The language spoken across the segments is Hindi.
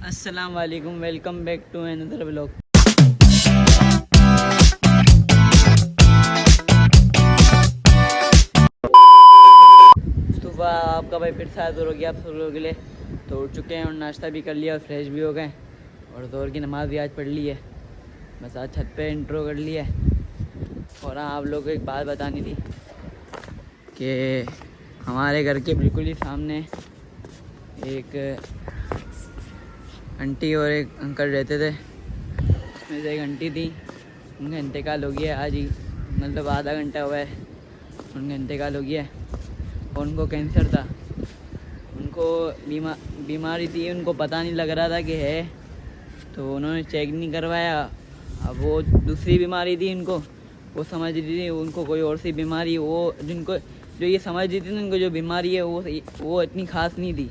अस्सलाम वालेकुम, welcome back to another vlog. सुबह आपका भाई फिर से हो गया आप सब लोगों के लिए। तो उठ चुके हैं और नाश्ता भी कर लिया और फ्रेश भी हो गए और ज़ोहर की नमाज़ भी आज पढ़ ली है। बस आज छत पे इंट्रो कर लिया है। और हाँ, आप लोगों को एक बात बतानी थी कि हमारे घर के बिल्कुल ही सामने एक आंटी और एक अंकल रहते थे। उसमें से एक आंटी थी, उनका इंतकाल हो गया आज ही, मतलब आधा घंटा हुआ है उनका इंतकाल हो गया है। और उनको कैंसर था, उनको बीमारी थी, उनको पता नहीं लग रहा था कि है, तो उन्होंने चेक नहीं करवाया। अब वो दूसरी बीमारी थी उनको, वो समझ रही थी उनको कोई और सी बीमारी, वो जिनको जो ये समझ रही थी उनको जो बीमारी है वो इतनी खास नहीं थी।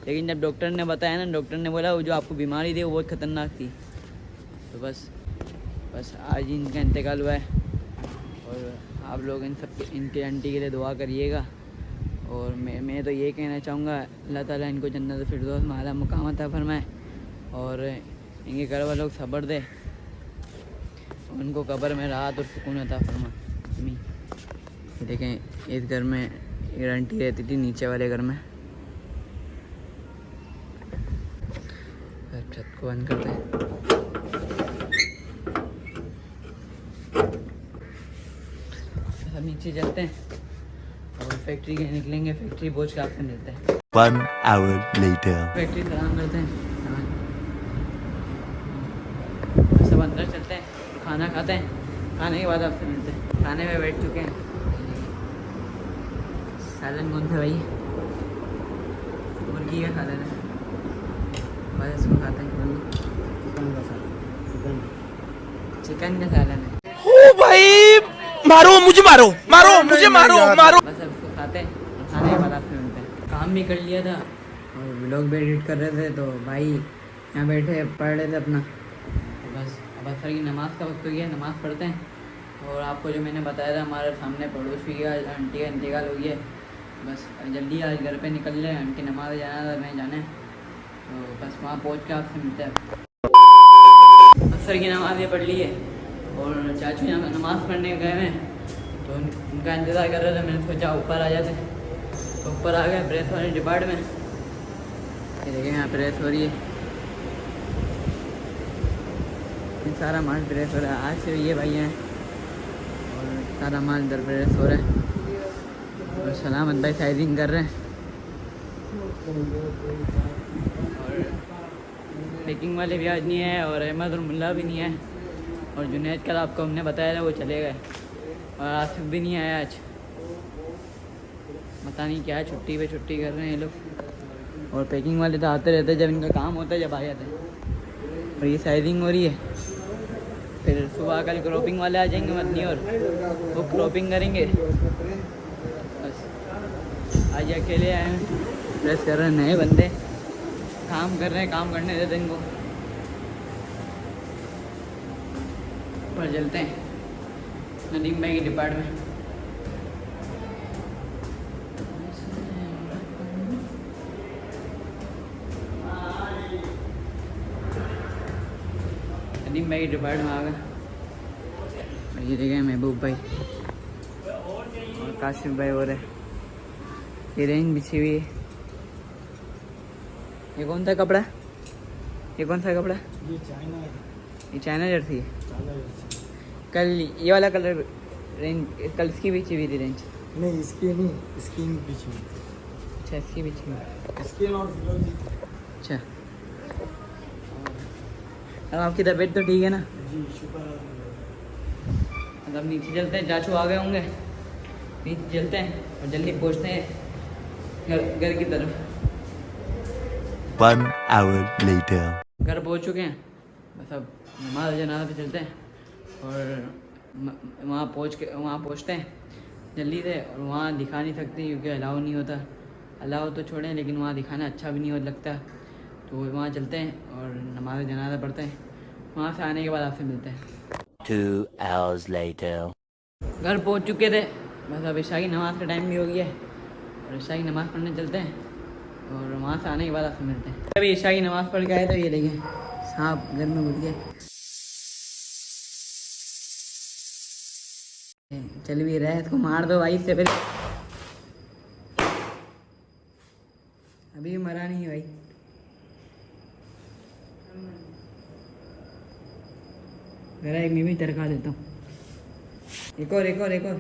लेकिन जब डॉक्टर ने बताया ना, डॉक्टर ने बोला वो जो आपको बीमारी थी वो बहुत ख़तरनाक थी। तो बस आज ही इनका इंतकाल हुआ है। और आप लोग इनके आंटी के लिए दुआ करिएगा। और मैं तो ये कहना चाहूँगा, अल्लाह ताला इनको जन्नत फिरदौस में आला मुकाम अता फरमाए और इनके घर वालों को सब्र दे, उनको कब्र में राहत और सुकून अता फरमाए। देखें, इस घर में एक आंटी रहती थी नीचे वाले घर में। छत को बंद करते हैं। अब नीचे चलते हैं और फैक्ट्री के निकलेंगे, फैक्ट्री पहुँच के आपसे मिलते हैं। 1 hour later. फैक्ट्री सलाम करते हैं, सब अंदर चलते हैं, खाना खाते हैं, खाने के बाद आपसे मिलते हैं। खाने में बैठ चुके हैं। सालन कौन था भाई? मुर्गी का सालन है, बस इसको खाते हैं। चिकन का सालन है। ओ भाई, मारो मुझे, मारो। बस अब इसको खाते हैं, खाने के बाद आपसे मिलते हैं। काम भी कर लिया था और व्लॉग भी एडिट कर रहे थे, तो भाई यहाँ बैठे पढ़ रहे थे अपना। तो बस अब असर की नमाज़ का वक्त हो गया, नमाज़ पढ़ते हैं। और आपको जो मैंने बताया था, हमारे सामने पड़ोसी का आंटी का इंतकाल हो गया है। बस जल्दी आज घर पे निकल रहे हैं, उनकी नमाज़ जाना था, मैं जाने, तो बस वहाँ पहुँच के आपसे मिलते हैं। असर की नमाज़ ये पढ़ ली है और चाचू यहाँ नमाज़ पढ़ने गए हैं, तो उनका इंतज़ार कर रहे थे। मैंने सोचा ऊपर आ जाते, तो ऊपर आ गए प्रेस वाले डिपार्टमेंट। ये देखें यहाँ प्रेस हो रही है, सारा माल प्रेस हो रहा है। आज से ये भाई हैं और सारा माल इधर प्रेस हो रहा है और सलामत भाई साइजिंग कर रहे हैं और पैकिंग वाले भी आज नहीं है और अहमद और मुल्ला भी नहीं है और जुनैद कल आपको हमने बताया था वो चले गए और आसिफ भी नहीं आया आज। पता नहीं क्या छुट्टी पे छुट्टी कर रहे हैं ये लोग। और पैकिंग वाले तो आते रहते हैं जब इनका काम होता है, जब आ जाते हैं। और ये साइजिंग हो रही है, फिर सुबह कल क्रॉपिंग वाले आ जाएंगे मदनी और वो क्रॉपिंग करेंगे। बस आज अकेले आए हैं, प्रेस कर रहे हैं, नए बंदे काम कर रहे हैं, काम करने देते इनको। पर चलते हैं नदीम भाई के डिपार्टमेंट। नदीम भाई के डिपार्टमेंट आ गए और ये देखें महबूब भाई और काशिफ भाई हो रहे। ये रेंज बिछी हुई है। ये कौन सा कपड़ा है? ये कौन सा कपड़ा है? ये चाइना जर्सी है। कल ये वाला कलर रेंज, कल इसकी बिछी हुई थी रेंज। नहीं, इसकी नहीं, स्किन पीछे। अच्छा, इसकी बिछी हुई। स्किन और फिलोजी। अच्छा, अब आपकी तबीयत तो ठीक है ना? जी शुक्र। अब नीचे चलते हैं, चाचू आ गए होंगे, नीचे चलते हैं और जल्दी पहुँचते हैं घर की तरफ। 1 hour later. घर पहुँच चुके हैं, बस अब नमाज जनाजा पे चलते हैं और वहाँ पहुँचते हैं जल्दी से। और वहाँ दिखा नहीं सकते क्योंकि अलाउ नहीं होता। अलाउ तो छोड़ें, लेकिन वहाँ दिखाना अच्छा भी नहीं हो लगता, तो वहाँ चलते हैं और नमाज जनाजा पढ़ते हैं। वहाँ से आने के बाद आपसे मिलते हैं। 2 hours later. घर पहुँच चुके थे, बस अब ईशा की नमाज़ का टाइम भी हो गया है और ईशा की नमाज़ पढ़ने चलते हैं। और वहाँ से आने के बाद आपसे मिलते हैं। अभी ईशा की नमाज़ पढ़ के आए तो ये देखें सांप घर में घुस गए। चल भी रहा है, इसको मार दो भाई इससे पहले। अभी भी मरा नहीं है भाई। जरा एक मैं भी तरका देता हूँ। एक और एक और एक और।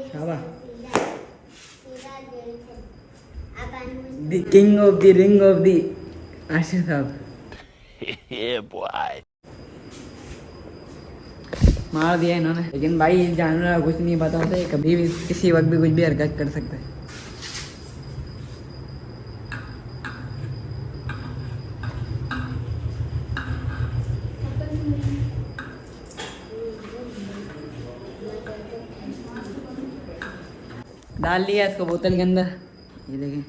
शाबाश। The king of the ring of the Ashif साहब। Yeah, boy. मार दिया इन्होंने, लेकिन भाई इस जानवर का कुछ नहीं पता होता है, कभी भी किसी वक्त भी कुछ भी हरकत कर सकता है। डाल लिया इसको बोतल के अंदर, ये देखें।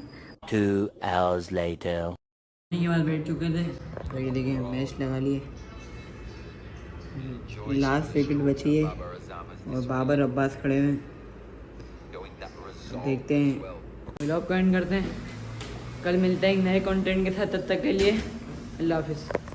2 hours later. के बाद बैठ चुके थे तो ये देखें मैच लगा लिए। लास्ट विकेट बची है और बाबर अब्बास खड़े हैं। देखते हैं, व्लॉग को एंड करते हैं। कल मिलते हैं एक नए कंटेंट के साथ, तब तक के लिए अल्लाह हाफिज़।